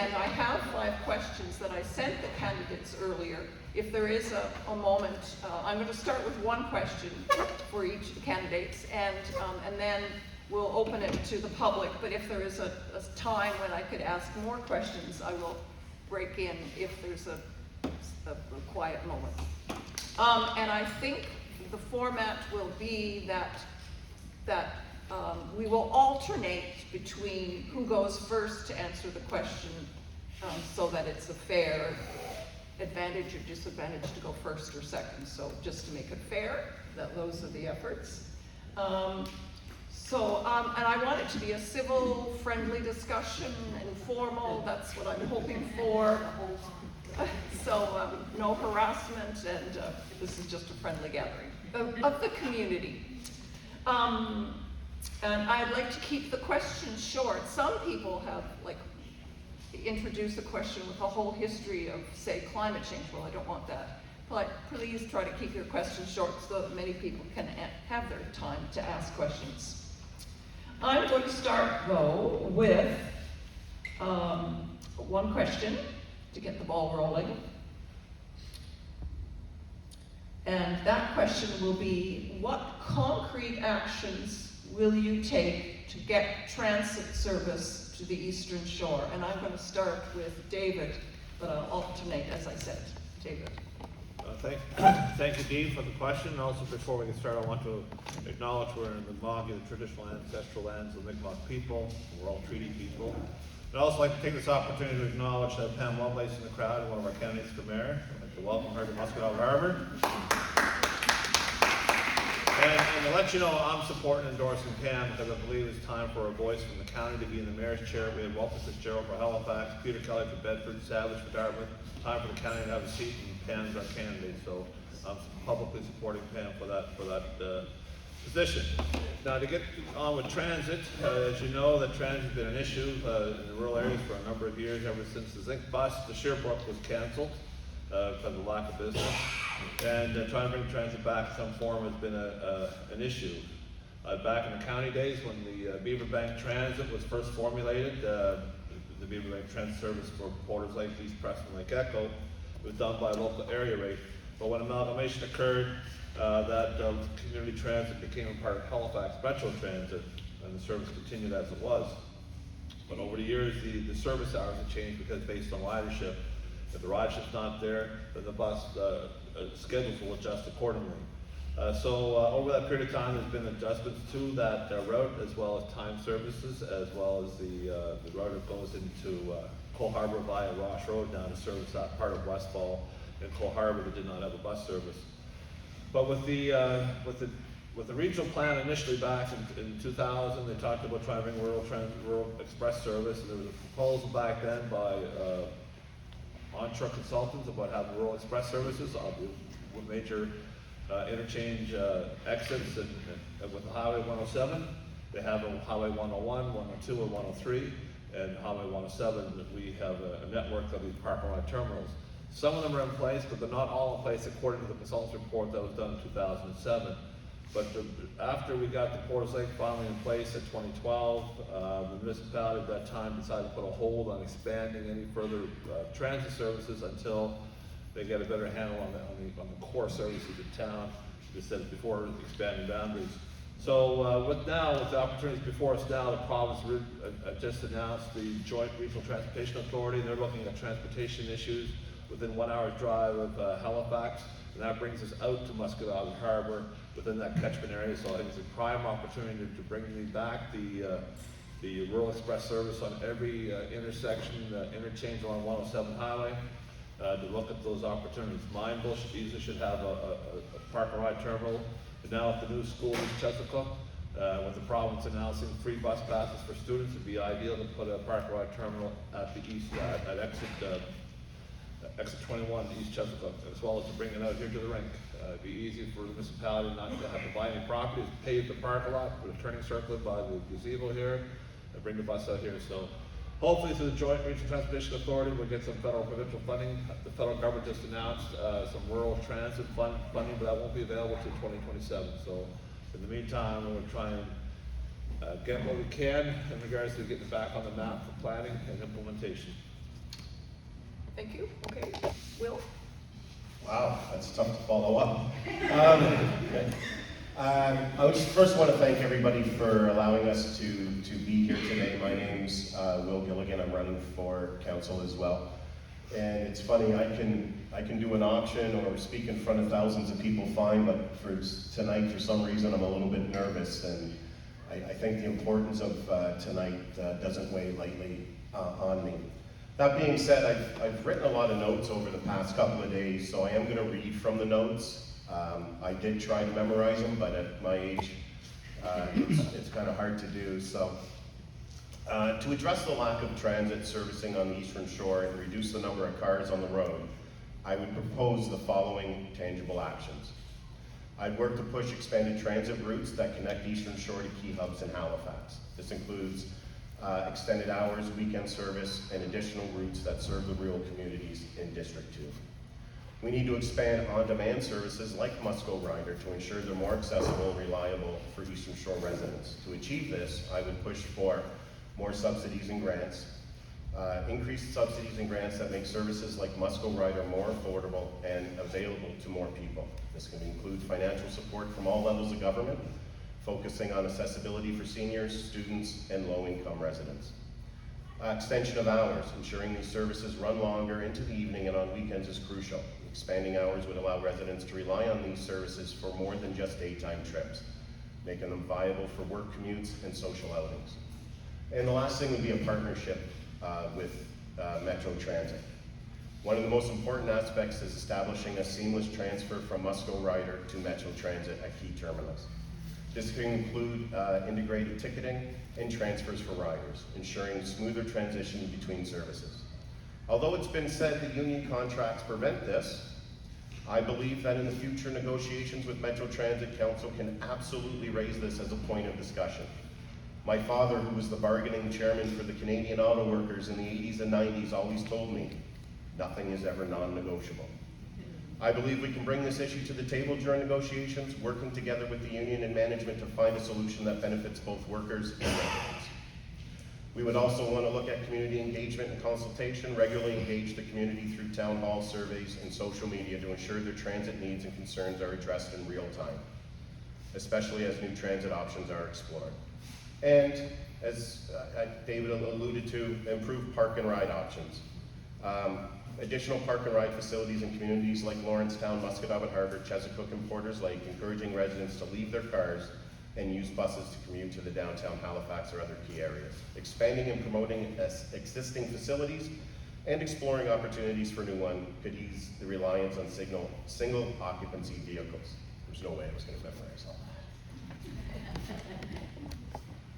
and I have 5 questions that I sent the candidates earlier. If there is a moment, I'm going to start with 1 question for each of the candidates, and then we'll open it to the public. But if there is a time when I could ask more questions, I will break in if there's a quiet moment. And I think the format will be that we will alternate between who goes first to answer the question, so that it's a fair advantage or disadvantage to go first or second. So just to make it fair, those are the efforts. And I want it to be a civil, friendly discussion, informal. That's what I'm hoping for. So no harassment, and this is just a friendly gathering of the community. And I'd like to keep the questions short. Some people have introduced a question with a whole history of, say, climate change. Well, I don't want that. But please try to keep your questions short so that many people can have their time to ask questions. I'm going to start, though, with 1 question to get the ball rolling. And that question will be, what concrete actions will you take to get transit service to the Eastern Shore? And I'm going to start with David, but I'll alternate, as I said. David. Thank you, Dee, for the question. And also, before we get started, I want to acknowledge we're in the Mi'kmaq, the traditional ancestral lands of the Mi'kmaq people. We're all treaty people. I'd also like to take this opportunity to acknowledge Pam Lovelace in the crowd, one of our candidates for mayor. I'd like to welcome her to Muscatine Harbour. And to let you know, I'm supporting and endorsing Pam because I believe it's time for a voice from the county to be in the mayor's chair. We have Walter Fitzgerald for Halifax, Peter Kelly for Bedford, Savage for Dartmouth. Time for the county to have a seat, and Pam's our candidate. So I'm publicly supporting Pam for that position. Now, to get on with transit, as you know, that transit has been an issue in the rural areas for a number of years, ever since the Zinc bus to Sherbrooke was cancelled because of lack of business. And trying to bring transit back in some form has been an issue. Back in the county days, when the Beaverbank Transit was first formulated, the Beaverbank Transit service for Porters Lake, East Preston, Lake Echo, it was done by a local area rate. But when amalgamation occurred, that community transit became a part of Halifax Metro Transit, and the service continued as it was. But over the years, the service hours have changed because based on ridership. If the ridership's not there, then the bus schedules will adjust accordingly. So over that period of time, there's been adjustments to that route, as well as time services, as well as the route that goes into Cole Harbour via Ross Road down to service that part of Westfall and Cole Harbour that did not have a bus service. But with the regional plan initially back in 2000, they talked about trying to bring rural express service, and there was a proposal back then by onshore consultants about having rural express services with major interchange exits and with the Highway 107. They have a Highway 101, 102, or 103, and Highway 107, we have a network of these park and ride terminals. Some of them are in place, but they're not all in place according to the consultant's report that was done in 2007. But after we got the Porters Lake finally in place in 2012, the municipality at that time decided to put a hold on expanding any further transit services until they get a better handle on the core services of town, instead of before expanding boundaries. So with the opportunities before us now, the province just announced the Joint Regional Transportation Authority. They're looking at transportation issues within 1 hour's drive of Halifax, and that brings us out to Muscatine Harbour within that catchment area. So I think it's a prime opportunity to bring back the rural express service on every intersection, interchange along 107 highway, to look at those opportunities. Mineville should have a park and ride terminal. And now with the new school in Chesapeake, with the province announcing free bus passes for students, it'd be ideal to put a park and ride terminal at the east, at exit 21 to East Chesapeake, as well as to bring it out here to the rink. It'd be easy for the municipality not to have to buy any property, pave the park a lot, put a turning circle by the gazebo here, and bring the bus out here. So hopefully through the Joint Regional Transportation Authority, we'll get some federal provincial funding. The federal government just announced some rural transit funding, but that won't be available until 2027. So in the meantime, we're trying to get what we can in regards to getting back on the map for planning and implementation. Thank you. Okay, Will? Wow, that's tough to follow up. I would just first want to thank everybody for allowing us to be here today. My name's Will Gilligan. I'm running for council as well. And it's funny, I can do an auction or speak in front of thousands of people fine, but for tonight, for some reason, I'm a little bit nervous. And I think the importance of tonight doesn't weigh lightly on me. That being said, I've written a lot of notes over the past couple of days, so I am going to read from the notes. I did try to memorize them, but at my age, it's kind of hard to do. So, to address the lack of transit servicing on the Eastern Shore and reduce the number of cars on the road, I would propose the following tangible actions. I'd work to push expanded transit routes that connect Eastern Shore to key hubs in Halifax. This includes extended hours, weekend service, and additional routes that serve the rural communities in District 2. We need to expand on-demand services like Musco Rider to ensure they're more accessible and reliable for Eastern Shore residents. To achieve this, I would push for more subsidies and grants, increased subsidies and grants that make services like Musco Rider more affordable and available to more people. This can include financial support from all levels of government, focusing on accessibility for seniors, students, and low-income residents. Extension of hours, ensuring these services run longer into the evening and on weekends is crucial. Expanding hours would allow residents to rely on these services for more than just daytime trips, making them viable for work commutes and social outings. And the last thing would be a partnership with Metro Transit. One of the most important aspects is establishing a seamless transfer from Musco Rider to Metro Transit at key terminals. This can include integrated ticketing and transfers for riders, ensuring smoother transition between services. Although it's been said that union contracts prevent this, I believe that in the future negotiations with Metro Transit Council can absolutely raise this as a point of discussion. My father, who was the bargaining chairman for the Canadian Auto Workers in the 80s and 90s, always told me, nothing is ever non-negotiable. I believe we can bring this issue to the table during negotiations, working together with the union and management to find a solution that benefits both workers and residents. We would also want to look at community engagement and consultation, regularly engage the community through town hall surveys and social media to ensure their transit needs and concerns are addressed in real time, especially as new transit options are explored. And as David alluded to, improve park and ride options. Additional park and ride facilities in communities like Lawrencetown, Musquodoboit Harbour, Chesapeake, and Porters Lake, encouraging residents to leave their cars and use buses to commute to the downtown Halifax or other key areas. Expanding and promoting existing facilities and exploring opportunities for new ones could ease the reliance on single occupancy vehicles. There's no way I was going to memorize all that.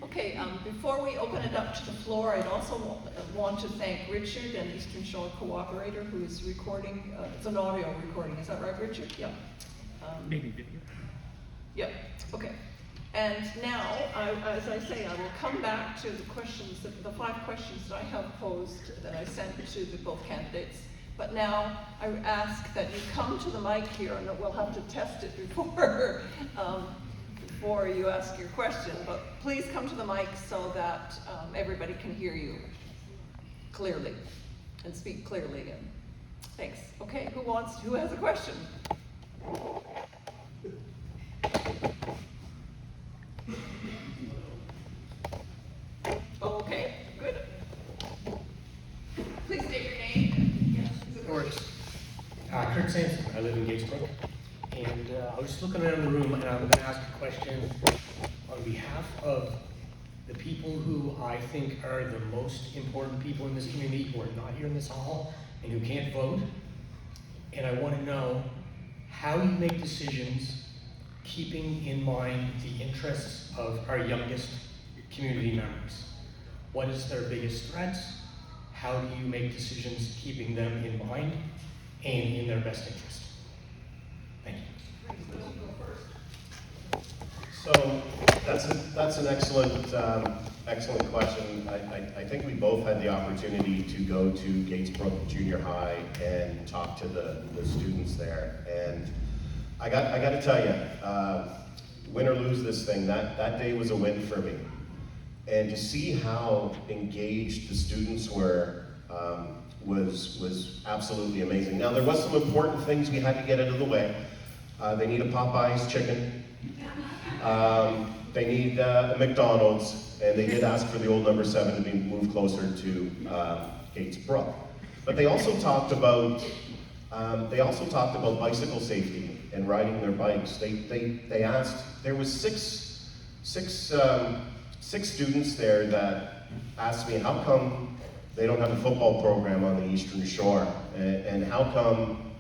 Okay, before we open it up to the floor, I'd also want to thank Richard and Eastern Shore Cooperator, who is recording. It's an audio recording, is that right, Richard? Yeah. Maybe video. Yep, okay. And now, as I say, I will come back to the questions, the 5 questions that I have posed that I sent to both candidates. But now I ask that you come to the mic here, and we'll have to test it before before you ask your question, but please come to the mic so that everybody can hear you clearly and speak clearly. And thanks. Okay, who has a question? Okay, good. Please state your name. Yes, Of course. Kurt Sampson, I live in Gatesbrook, and I was just looking around the room, and I'm going to ask a question on behalf of the people who I think are the most important people in this community who are not here in this hall and who can't vote. And I want to know how you make decisions keeping in mind the interests of our youngest community members. What is their biggest threats? How do you make decisions keeping them in mind and in their best interest? Thank you. So that's an excellent excellent question. I think we both had the opportunity to go to Gatesbrook Junior High and talk to the students there, and I got to tell you, win or lose this thing, that day was a win for me. And to see how engaged the students were was absolutely amazing. Now, there was some important things we had to get out of the way. They need a Popeye's chicken. They need a McDonald's, and they did ask for the old number 7 to be moved closer to Gates Brook. But they also talked about bicycle safety and riding their bikes. They asked, there was six students there that asked me, how come they don't have a football program on the Eastern Shore? And how come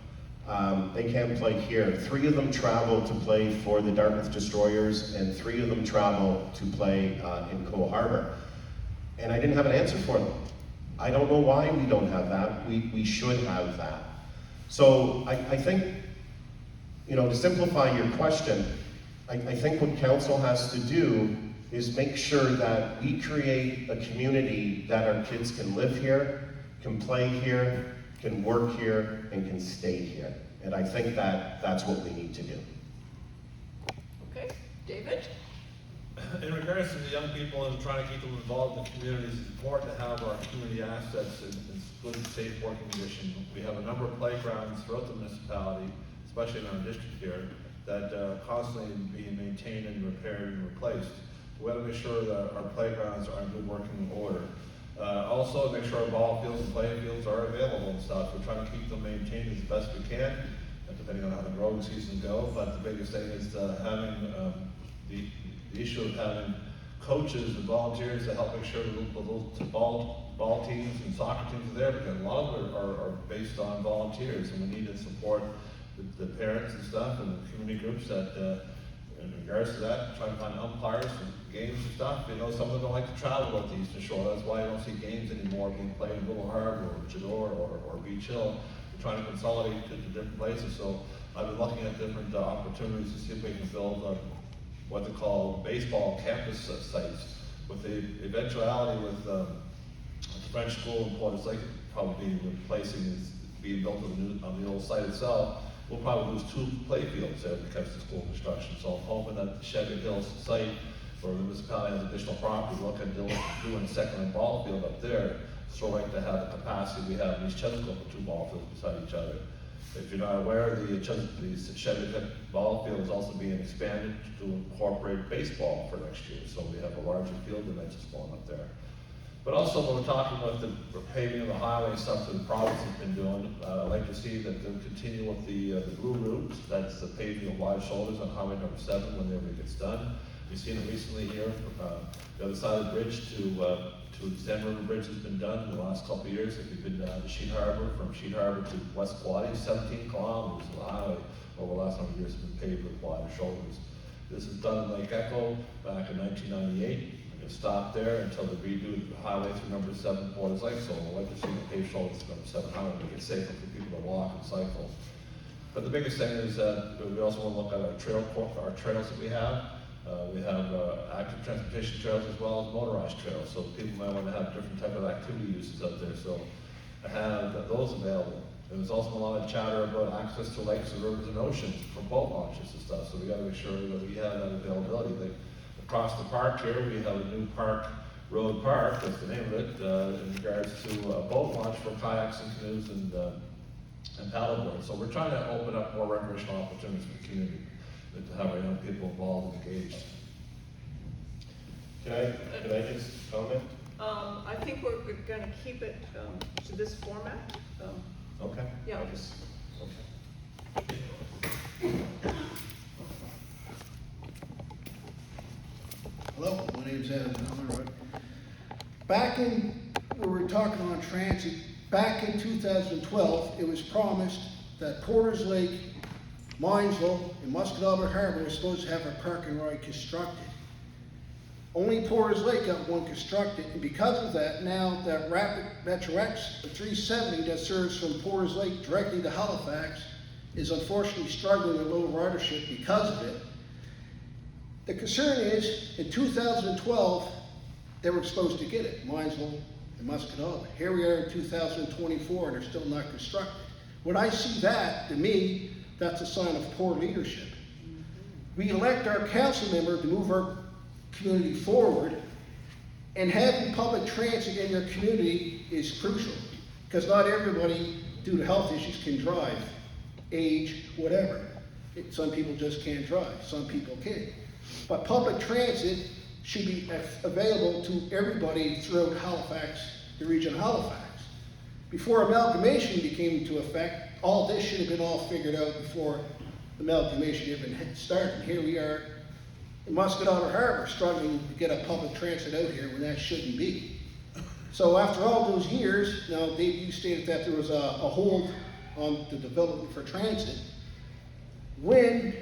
they can't play here? 3 of them travel to play for the Dartmouth Destroyers, and 3 of them travel to play in Cole Harbour. And I didn't have an answer for them. I don't know why we don't have that. We should have that. So I think, you know, to simplify your question, I think what council has to do is make sure that we create a community that our kids can live here, can play here, can work here, and can stay here. And I think that's what we need to do. Okay, David? In regards to the young people and trying to keep them involved in the communities, it's important to have our community assets in good, safe working condition. We have a number of playgrounds throughout the municipality, especially in our district here, that are constantly being maintained and repaired and replaced. We want to make sure that our playgrounds are in good working order. Also, make sure our ball fields and playing fields are available and stuff. We're trying to keep them maintained as best we can, depending on how the growing season go. But the biggest thing is having the issue of having coaches and volunteers to help make sure that those ball teams and soccer teams are there, because a lot of them are based on volunteers, and we need to support the parents and stuff and the community groups that, in regards to that, try to find umpires for games and stuff. You know, some of them don't like to travel up the Eastern Shore. That's why I don't see games anymore being played in Little Harbor or Chador or Beach Hill. We're trying to consolidate to different places. So I've been looking at different opportunities to see if we can build what they call baseball campus sites, with the eventuality with the French school in Porter's Lake probably replacing is being built on the old site itself. We'll probably lose 2 play fields there because of school construction. So I'm hoping that the Chevy Hills site, or the municipality has additional property, look at doing a second and ball field up there, so like to have the capacity we have in East Chesco for 2 ball fields beside each other. If you're not aware, the Chevy ball field is also being expanded to incorporate baseball for next year. So we have a larger field dimensions going up there. But also, when we're talking about the paving of the highway and stuff that the province has been doing, I'd like to see that they'll continue with the Blue Route. That's the paving of wide shoulders on Highway number 7 whenever it gets done. We've seen it recently here, the other side of the bridge to Zen River Bridge has been done in the last couple of years. If you've been to Sheet Harbor, from Sheet Harbor to West Quaddy, 17 kilometers of the highway over the last number of years has been paved with wider shoulders. This was done in Lake Echo back in 1998. Stop there until they redo the highway through number 7 Porter's Lake. So I'd like to see the paved shoulders number 7 highway to make it safer for people to walk and cycle. But the biggest thing is that we also want to look at our trails that we have. We have active transportation trails as well as motorized trails. So people might want to have different type of activity uses out there. So I have those available. And there's also a lot of chatter about access to lakes and rivers and oceans for boat launches and stuff. So we got to make sure that we have that availability. Across the park here, we have a new road park, that's the name of it, in regards to a boat launch for kayaks and canoes and paddleboards. So we're trying to open up more recreational opportunities for the community, to have our young people involved and engaged. Can I just comment? I think we're going to keep it to this format. Okay. Yeah. Okay. Hello, my name's Adam Conroy. Back in, we were talking on transit, back in 2012, it was promised that Porter's Lake, Minesville, and Muscatobber Harbor were supposed to have a park and ride constructed. Only Porter's Lake got one constructed, and because of that, now that Rapid Metro X, the 370 that serves from Porter's Lake directly to Halifax, is unfortunately struggling with low ridership because of it. The concern is, in 2012, they were supposed to get it, Minesville and Muscatobber. Here we are in 2024, and they're still not constructed. When I see that, to me, that's a sign of poor leadership. We elect our council member to move our community forward, and having public transit in your community is crucial. Because not everybody, due to health issues, can drive, age, whatever. Some people just can't drive, some people can. But public transit should be available to everybody throughout Halifax, the region of Halifax. Before amalgamation became into effect, all this should have been all figured out before amalgamation even started. Here we are in Muscatauga Harbor struggling to get a public transit out here when that shouldn't be. So after all those years, now Dave, you stated that there was a hold on the development for transit. When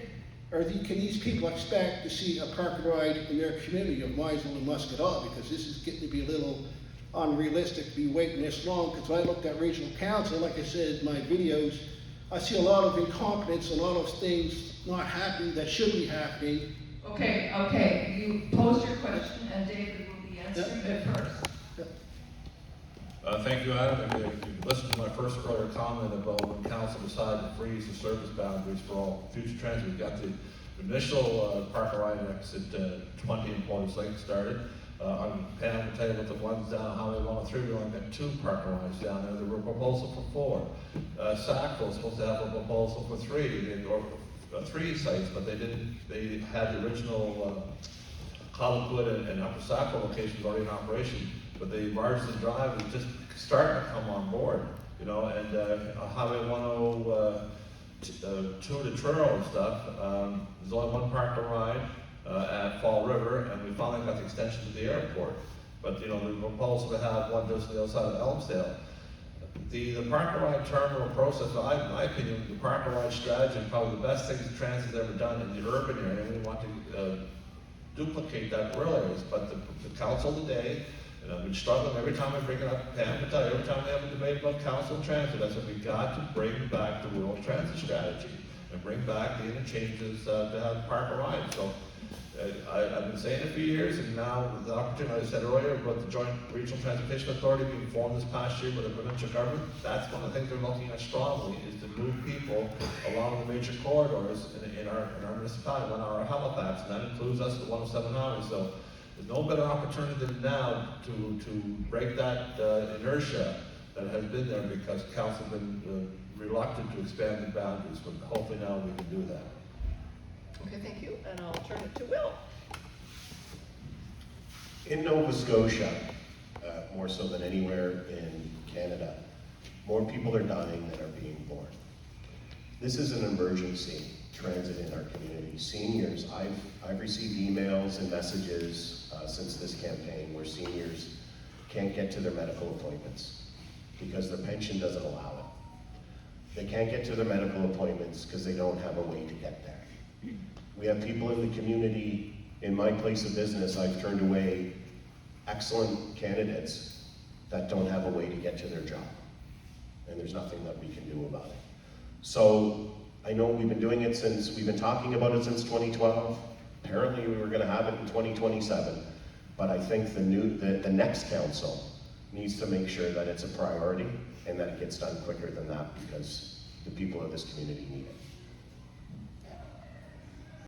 can these people expect to see a park and ride in their community of Meisel and Muscatauga? Because this is getting to be a little unrealistic to be waiting this long. Because when I looked at regional council, like I said in my videos, I see a lot of incompetence and a lot of things not happening that should be happening. Okay, you posed your question and David will be answering it first. Thank you, Adam. If you listened to my first earlier comment about when council decided to freeze the service boundaries for all future transit, we got the initial park and ride exit 20 in Porter's Lake started. On Pam will tell you about the ones down Highway 103, we only got 2 park and rides down there. There were a proposal for 4. Sackville was supposed to have a proposal for 3, or 3 sites, but they didn't. They had the original Colliquid and Upper Sackville locations already in operation, but the Marsden Drive is just starting to come on board, you know, and Highway 102 to Truro and stuff, there's only 1 park and ride at Fall River, and we finally got the extension to the airport. But, you know, the proposal to have one just on the other side of Elmsdale. The park and ride terminal process, in my opinion, the park and ride strategy is probably the best thing that transit has ever done in the urban area, and we want to duplicate that in rural areas. But the council today, and I've been struggling every time I bring it up, Pam can tell you, every time we have a debate about council and transit, I said we got to bring back the rural transit strategy and bring back the interchanges to have park and ride. So I've been saying it for years, and now with the opportunity I said earlier about the Joint Regional Transportation Authority being formed this past year with the provincial government, that's one of the things they're looking at strongly, is to move people along the major corridors in our municipality, in our Halifax, and that includes us, the 107 highway. So there's no better opportunity than now to break that inertia that has been there, because council has been reluctant to expand the boundaries, but hopefully now we can do that. Okay, thank you, and I'll turn it to Will. In Nova Scotia, more so than anywhere in Canada, more people are dying than are being born. This is an emergency transit in our community. Seniors, I've received emails and messages since this campaign where seniors can't get to their medical appointments because their pension doesn't allow it. They can't get to their medical appointments because they don't have a way to get there. We have people in the community. In my place of business, I've turned away excellent candidates that don't have a way to get to their job. And there's nothing that we can do about it. So I know we've been doing it since, we've been talking about it since 2012. Apparently we were gonna have it in 2027. But I think the next council needs to make sure that it's a priority and that it gets done quicker than that, because the people of this community need it.